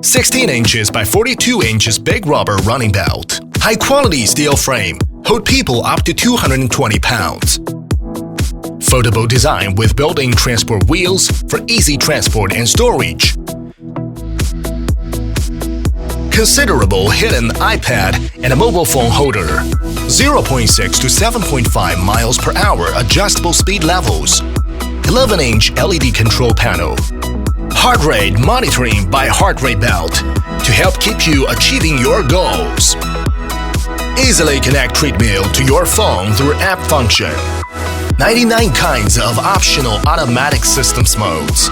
16 inches by 42 inches big rubber running belt. High-quality steel frame. Hold people up to 220 pounds. Foldable design with built-in transport wheels for easy transport and storage. Considerable hidden iPad and a mobile phone holder. 0.6 to 7.5 miles per hour adjustable speed levels. 11-inch LED control panel. Heart rate monitoring by heart rate belt to help keep you achieving your goals. Easily connect Treadmill to your phone through app function. 99 kinds of optional automatic systems modes.